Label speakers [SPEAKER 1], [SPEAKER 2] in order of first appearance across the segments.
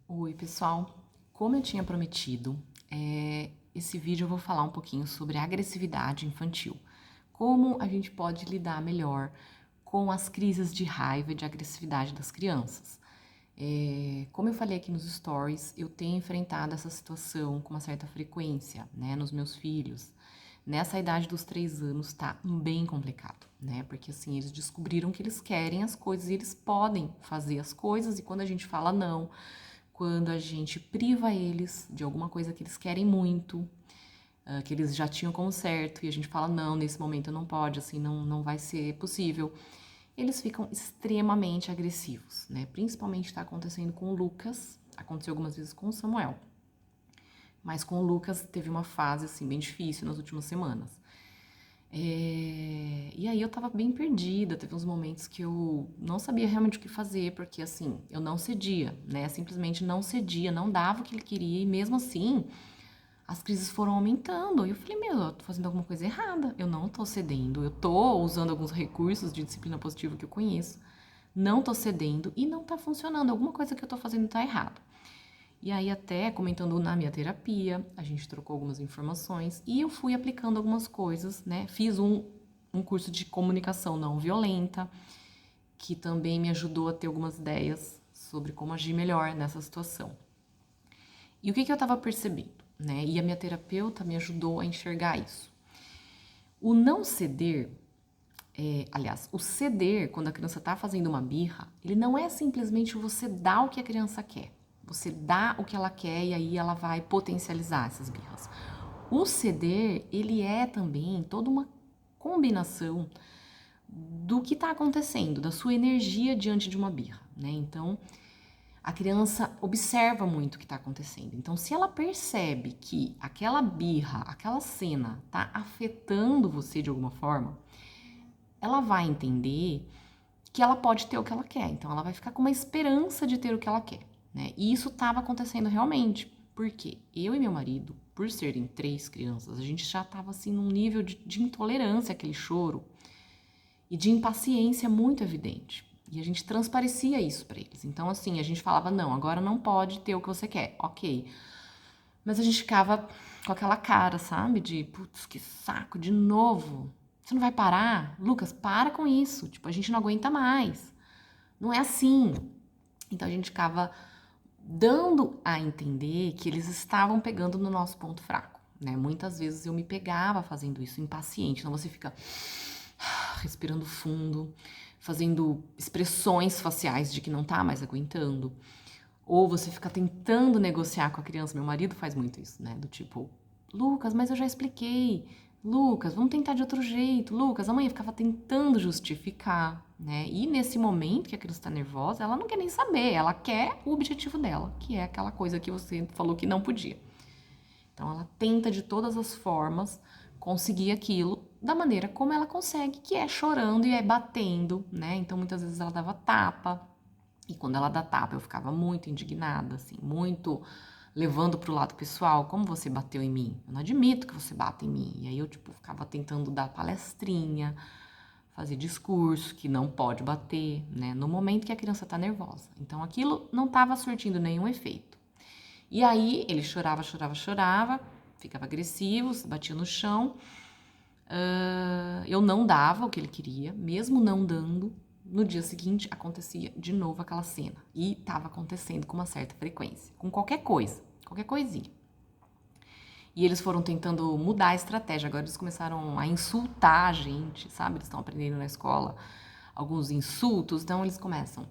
[SPEAKER 1] Oi, pessoal. Como eu tinha prometido, esse vídeo eu vou falar um pouquinho sobre a agressividade infantil. Como a gente pode lidar melhor com as crises de raiva e de agressividade das crianças. Como eu falei aqui nos stories, eu tenho enfrentado essa situação com uma certa frequência, né, nos meus filhos. Nessa idade dos 3 anos tá bem complicado, né? Porque assim, eles descobriram que eles querem as coisas e eles podem fazer as coisas, e quando a gente fala não, quando a gente priva eles de alguma coisa que eles querem muito, que eles já tinham como certo, e a gente fala, não, nesse momento não pode, assim, não vai ser possível, eles ficam extremamente agressivos, né? Principalmente está acontecendo com o Lucas, aconteceu algumas vezes com o Samuel, mas com o Lucas teve uma fase, assim, bem difícil nas últimas semanas. E aí eu tava bem perdida, teve uns momentos que eu não sabia realmente o que fazer, porque assim, eu não cedia, né? Simplesmente não cedia, não dava o que ele queria, e mesmo assim, as crises foram aumentando. E eu falei, meu, eu tô fazendo alguma coisa errada, eu não tô cedendo, eu tô usando alguns recursos de disciplina positiva que eu conheço, não tô cedendo e não tá funcionando, alguma coisa que eu tô fazendo tá errado. E aí, até comentando na minha terapia, a gente trocou algumas informações e eu fui aplicando algumas coisas, né? Fiz um curso de comunicação não violenta, que também me ajudou a ter algumas ideias sobre como agir melhor nessa situação. E o que eu estava percebendo, né? E a minha terapeuta me ajudou a enxergar isso. O não ceder, aliás, o ceder, quando a criança está fazendo uma birra, ele não é simplesmente você dar o que a criança quer. Você dá o que ela quer e aí ela vai potencializar essas birras. O ceder, ele é também toda uma combinação do que está acontecendo, da sua energia diante de uma birra, né? Então, a criança observa muito o que está acontecendo. Então, se ela percebe que aquela birra, aquela cena está afetando você de alguma forma, ela vai entender que ela pode ter o que ela quer. Então, ela vai ficar com uma esperança de ter o que ela quer, né? E isso estava acontecendo realmente. Porque eu e meu marido, por serem 3 crianças, a gente já estava assim num nível de intolerância àquele choro e de impaciência muito evidente. E a gente transparecia isso para eles. Então, assim, a gente falava, não, agora não pode ter o que você quer. Ok. Mas a gente ficava com aquela cara, sabe? De, putz, que saco, de novo. Você não vai parar? Lucas, para com isso. Tipo, a gente não aguenta mais. Não é assim. Então a gente ficava dando a entender que eles estavam pegando no nosso ponto fraco, né? Muitas vezes eu me pegava fazendo isso, impaciente. Então você fica respirando fundo, fazendo expressões faciais de que não tá mais aguentando. Ou você fica tentando negociar com a criança. Meu marido faz muito isso, né? Do tipo, Lucas, mas eu já expliquei. Lucas, vamos tentar de outro jeito. Lucas, a mãe ficava tentando justificar, né? E nesse momento que a criança tá nervosa, ela não quer nem saber. Ela quer o objetivo dela, que é aquela coisa que você falou que não podia. Então ela tenta de todas as formas conseguir aquilo da maneira como ela consegue, que é chorando e é batendo, né? Então muitas vezes ela dava tapa, e quando ela dá tapa, eu ficava muito indignada, assim, muito levando pro lado pessoal. Como você bateu em mim? Eu não admito que você bata em mim. E aí eu, tipo, ficava tentando dar palestrinha, fazer discurso, que não pode bater, né? No momento que a criança tá nervosa. Então aquilo não tava surtindo nenhum efeito. E aí ele chorava, chorava, chorava, ficava agressivo, se batia no chão. Eu não dava o que ele queria, mesmo não dando, no dia seguinte acontecia de novo aquela cena. E estava acontecendo com uma certa frequência, com qualquer coisa, qualquer coisinha. E eles foram tentando mudar a estratégia, agora eles começaram a insultar a gente, sabe? Eles estão aprendendo na escola alguns insultos, então eles começam: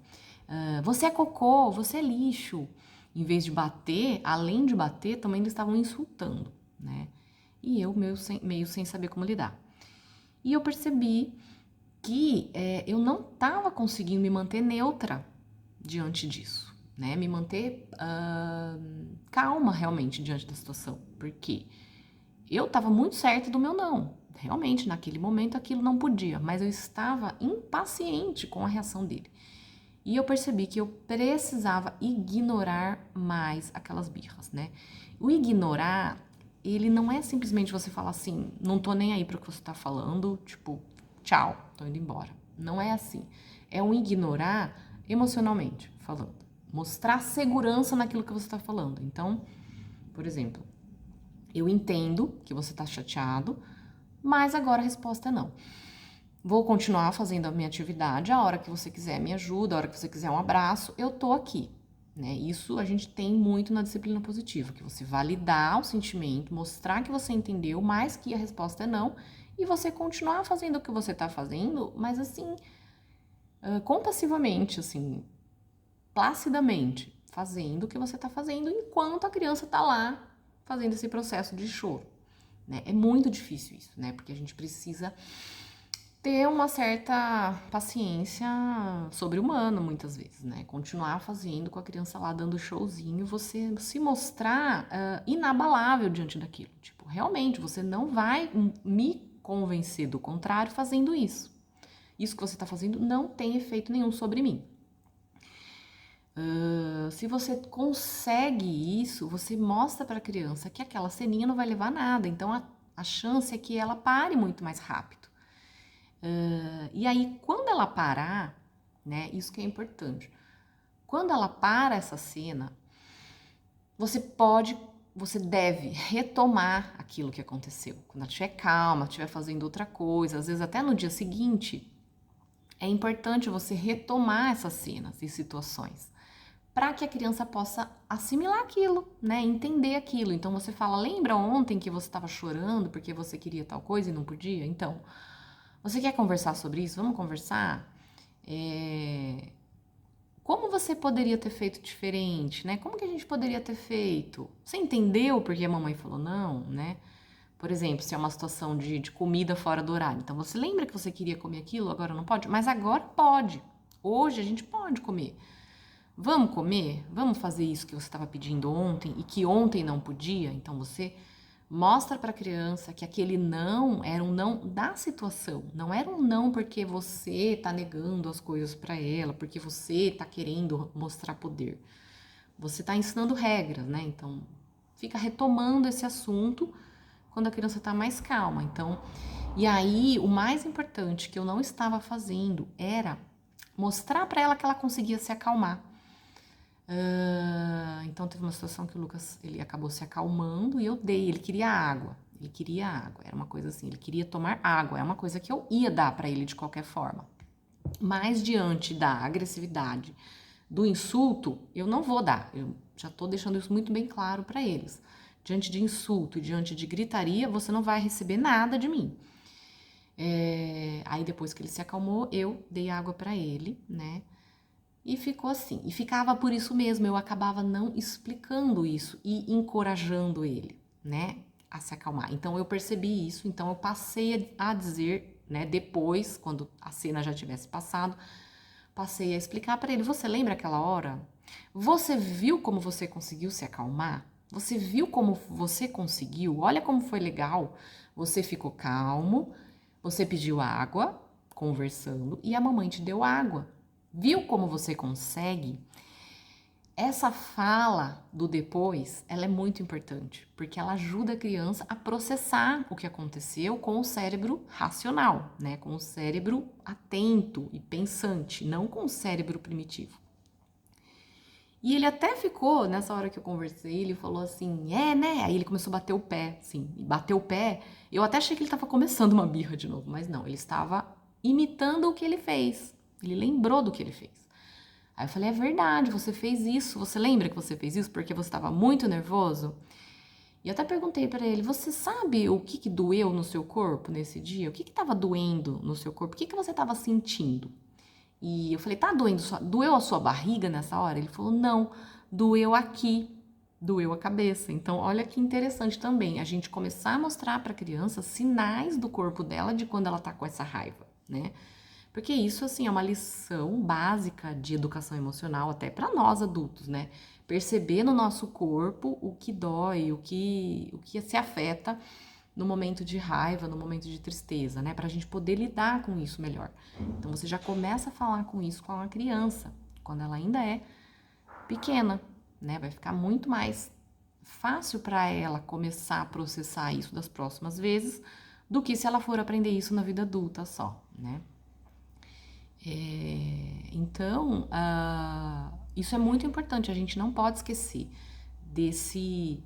[SPEAKER 1] você é cocô, você é lixo. Em vez de bater, além de bater, também eles estavam insultando, né? E eu meio sem saber como lidar. E eu percebi que eu não estava conseguindo me manter neutra diante disso, né? Me manter calma realmente diante da situação, porque eu estava muito certa do meu não. Realmente, naquele momento aquilo não podia, mas eu estava impaciente com a reação dele. E eu percebi que eu precisava ignorar mais aquelas birras, né? O ignorar, ele não é simplesmente você falar assim, não tô nem aí para o que você tá falando, tipo, tchau, tô indo embora. Não é assim. É um ignorar emocionalmente falando. mostrar segurança naquilo que você está falando. Então, por exemplo, eu entendo que você está chateado, mas agora a resposta é não. Vou continuar fazendo a minha atividade, a hora que você quiser me ajuda, a hora que você quiser um abraço, eu tô aqui, né? Isso a gente tem muito na disciplina positiva, que você validar o sentimento, mostrar que você entendeu, mas que a resposta é não, e você continuar fazendo o que você tá fazendo, mas assim, compassivamente, assim, placidamente, fazendo o que você tá fazendo enquanto a criança tá lá fazendo esse processo de choro, né? É muito difícil isso, né? Porque a gente precisa ter uma certa paciência sobre-humana, muitas vezes, né? Continuar fazendo com a criança lá dando showzinho, você se mostrar inabalável diante daquilo. Tipo, realmente, você não vai me convencer do contrário fazendo isso. Isso que você está fazendo não tem efeito nenhum sobre mim. Se você consegue isso, você mostra para a criança que aquela ceninha não vai levar a nada. Então, a chance é que ela pare muito mais rápido. E aí, quando ela parar, né, isso que é importante, quando ela para essa cena, você deve retomar aquilo que aconteceu. Quando ela estiver calma, estiver fazendo outra coisa, às vezes até no dia seguinte, é importante você retomar essas cenas e situações, para que a criança possa assimilar aquilo, né, entender aquilo. Então você fala, lembra ontem que você estava chorando porque você queria tal coisa e não podia? Então, você quer conversar sobre isso? Vamos conversar? Como você poderia ter feito diferente, né? Como que a gente poderia ter feito? Você entendeu porque a mamãe falou não, né? Por exemplo, se é uma situação de comida fora do horário. Então, você lembra que você queria comer aquilo, agora não pode? Mas agora pode. Hoje a gente pode comer. Vamos comer? Vamos fazer isso que você estava pedindo ontem e que ontem não podia? Então, você mostra para a criança que aquele não era um não da situação, não era um não porque você está negando as coisas para ela, porque você está querendo mostrar poder. Você está ensinando regras, né? Então, fica retomando esse assunto quando a criança está mais calma. Então, e aí, o mais importante que eu não estava fazendo era mostrar para ela que ela conseguia se acalmar. Então teve uma situação que o Lucas ele acabou se acalmando e eu dei, ele queria água, era uma coisa assim, ele queria tomar água, é uma coisa que eu ia dar para ele de qualquer forma. Mas diante da agressividade, do insulto, eu não vou dar. Eu já estou deixando isso muito bem claro para eles. Diante de insulto, diante de gritaria, você não vai receber nada de mim. Aí depois que ele se acalmou, eu dei água para ele, né? E ficou assim. E ficava por isso mesmo, eu acabava não explicando isso e encorajando ele, né, a se acalmar. Então eu percebi isso, então eu passei a dizer, né, depois, quando a cena já tivesse passado, passei a explicar para ele: você lembra aquela hora? Você viu como você conseguiu se acalmar? Você viu como você conseguiu? Olha como foi legal. Você ficou calmo, você pediu água, conversando, e a mamãe te deu água. Viu como você consegue? Essa fala do depois, ela é muito importante, porque ela ajuda a criança a processar o que aconteceu com o cérebro racional, né? Com o cérebro atento e pensante, não com o cérebro primitivo. E ele até ficou, nessa hora que eu conversei, ele falou assim, né? Aí ele começou a bater o pé, assim, e bateu o pé. Eu até achei que ele estava começando uma birra de novo, mas não, ele estava imitando o que ele fez. Ele lembrou do que ele fez. Aí eu falei, é verdade, você fez isso. Você lembra que você fez isso porque você estava muito nervoso? E eu até perguntei para ele, você sabe o que doeu no seu corpo nesse dia? O que estava doendo no seu corpo? O que você estava sentindo? E eu falei, tá doendo? Doeu a sua barriga nessa hora? Ele falou, não, doeu aqui, doeu a cabeça. Então, olha que interessante também, a gente começar a mostrar para a criança sinais do corpo dela de quando ela tá com essa raiva, né? Porque isso, assim, é uma lição básica de educação emocional até para nós adultos, né? Perceber no nosso corpo o que dói, o que se afeta no momento de raiva, no momento de tristeza, né? Para a gente poder lidar com isso melhor. Então, você já começa a falar com isso com a criança, quando ela ainda é pequena, né? Vai ficar muito mais fácil para ela começar a processar isso das próximas vezes do que se ela for aprender isso na vida adulta só, né? Então, Isso é muito importante, a gente não pode esquecer desse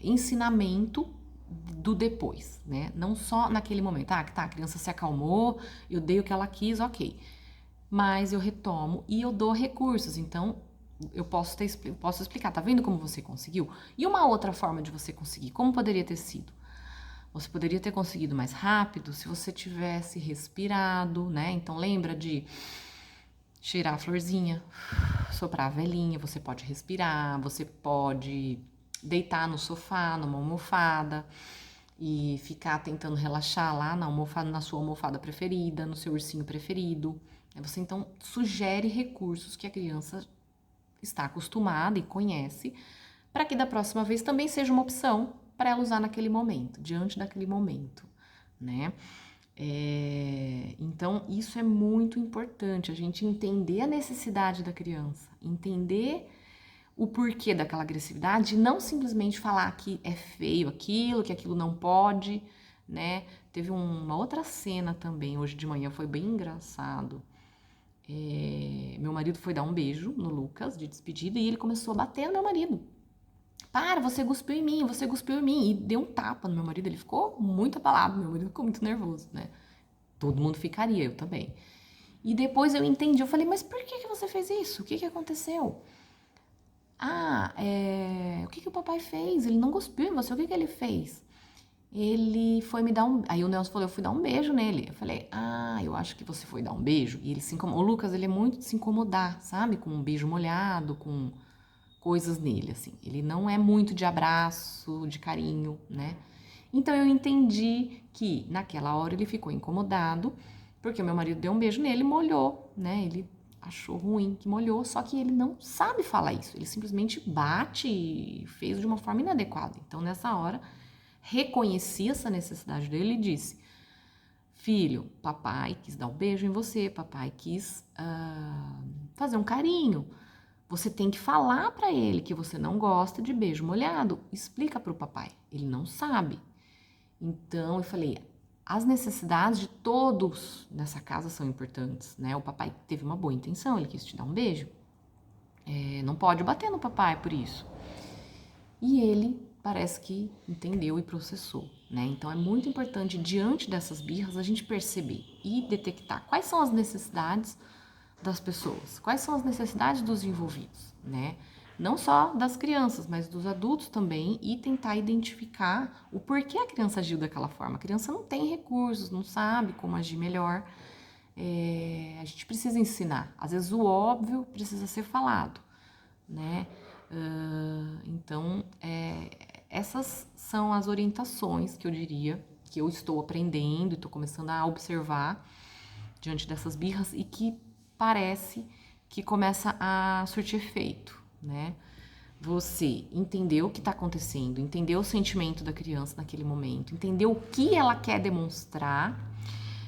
[SPEAKER 1] ensinamento do depois, né? Não só naquele momento, tá, a criança se acalmou, eu dei o que ela quis, ok. Mas eu retomo e eu dou recursos, então eu posso explicar, tá vendo como você conseguiu? E uma outra forma de você conseguir, como poderia ter sido? Você poderia ter conseguido mais rápido se você tivesse respirado, né? Então lembra de cheirar a florzinha, soprar a velinha, você pode respirar, você pode deitar no sofá, numa almofada e ficar tentando relaxar lá na almofada, na sua almofada preferida, no seu ursinho preferido. Você então sugere recursos que a criança está acostumada e conhece, para que da próxima vez também seja uma opção para ela usar naquele momento, diante daquele momento, né? Então, isso é muito importante, a gente entender a necessidade da criança, entender o porquê daquela agressividade e não simplesmente falar que é feio aquilo, que aquilo não pode, né? Teve uma outra cena também, hoje de manhã, foi bem engraçado. Meu marido foi dar um beijo no Lucas, de despedida, e ele começou a bater no meu marido. Para, você cuspiu em mim, você cuspiu em mim. E deu um tapa no meu marido, ele ficou muito abalado, meu marido ficou muito nervoso, né? Todo mundo ficaria, eu também. E depois eu entendi, eu falei, mas por que você fez isso? O que aconteceu? O que o papai fez? Ele não cuspiu em você, o que ele fez? Ele foi me dar um... Aí o Nelson falou, eu fui dar um beijo nele. Eu falei, eu acho que você foi dar um beijo. E ele se incomodou. O Lucas, ele é muito de se incomodar, sabe? Com um beijo molhado, com coisas nele, assim. Ele não é muito de abraço, de carinho, né? Então eu entendi que naquela hora ele ficou incomodado, porque o meu marido deu um beijo nele e molhou, né? Ele achou ruim que molhou, só que ele não sabe falar isso. Ele simplesmente bate e fez de uma forma inadequada. Então nessa hora reconheci essa necessidade dele e disse: filho, papai quis dar um beijo em você, papai quis fazer um carinho. Você tem que falar para ele que você não gosta de beijo molhado. Explica para o papai. Ele não sabe. Então eu falei: as necessidades de todos nessa casa são importantes, né? O papai teve uma boa intenção, ele quis te dar um beijo. Não pode bater no papai por isso. E ele parece que entendeu e processou, né? Então é muito importante, diante dessas birras, a gente perceber e detectar quais são as necessidades das pessoas, quais são as necessidades dos envolvidos, né? Não só das crianças, mas dos adultos também, e tentar identificar o porquê a criança agiu daquela forma. A criança não tem recursos, não sabe como agir melhor. A gente precisa ensinar. Às vezes o óbvio precisa ser falado, né? Então, essas são as orientações que eu diria que eu estou aprendendo e estou começando a observar diante dessas birras e que parece que começa a surtir efeito, né? Você entendeu o que está acontecendo, entendeu o sentimento da criança naquele momento, entendeu o que ela quer demonstrar,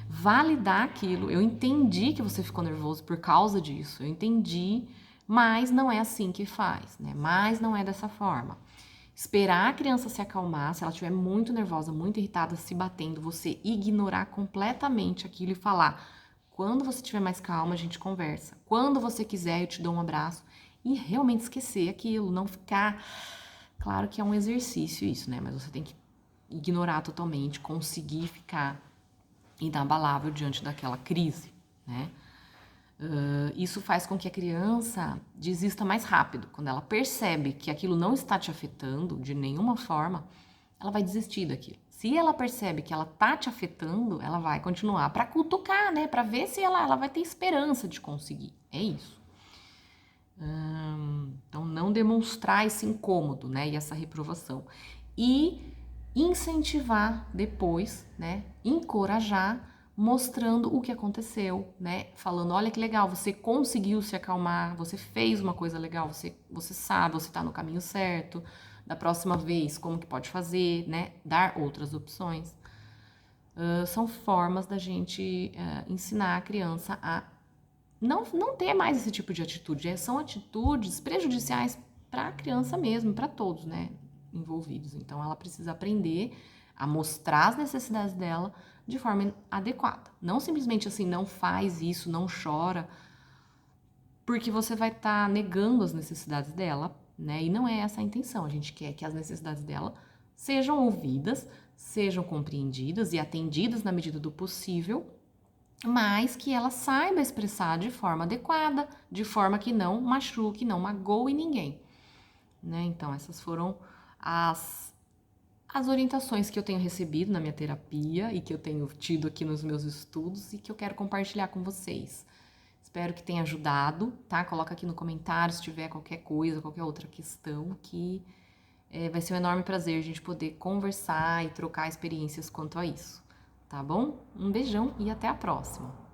[SPEAKER 1] validar aquilo. Eu entendi que você ficou nervoso por causa disso, eu entendi, mas não é assim que faz, né? Mas não é dessa forma. Esperar a criança se acalmar, se ela estiver muito nervosa, muito irritada, se batendo, você ignorar completamente aquilo e falar: quando você estiver mais calma, a gente conversa. Quando você quiser, eu te dou um abraço. E realmente esquecer aquilo, não ficar... Claro que é um exercício isso, né? Mas você tem que ignorar totalmente, conseguir ficar inabalável diante daquela crise, né? Isso faz com que a criança desista mais rápido. Quando ela percebe que aquilo não está te afetando de nenhuma forma, ela vai desistir daquilo. Se ela percebe que ela tá te afetando, ela vai continuar para cutucar, né? Para ver se ela vai ter esperança de conseguir. É isso. Então, não demonstrar esse incômodo, né? E essa reprovação. E incentivar depois, né? Encorajar, mostrando o que aconteceu, né? Falando: olha que legal, você conseguiu se acalmar, você fez uma coisa legal, você sabe, você tá no caminho certo. Da próxima vez, como que pode fazer, né? Dar outras opções. São formas da gente ensinar a criança a não ter mais esse tipo de atitude. São atitudes prejudiciais para a criança mesmo, para todos, né, envolvidos. Então, ela precisa aprender a mostrar as necessidades dela de forma adequada. Não simplesmente assim, não faz isso, não chora. porque você vai estar negando as necessidades dela, né? E não é essa a intenção. A gente quer que as necessidades dela sejam ouvidas, sejam compreendidas e atendidas na medida do possível, mas que ela saiba expressar de forma adequada, de forma que não machuque, não magoe ninguém, né? Então, essas foram as orientações que eu tenho recebido na minha terapia e que eu tenho tido aqui nos meus estudos e que eu quero compartilhar com vocês. Espero que tenha ajudado, tá? Coloca aqui no comentário se tiver qualquer coisa, qualquer outra questão, que vai ser um enorme prazer a gente poder conversar e trocar experiências quanto a isso, tá bom? Um beijão e até a próxima!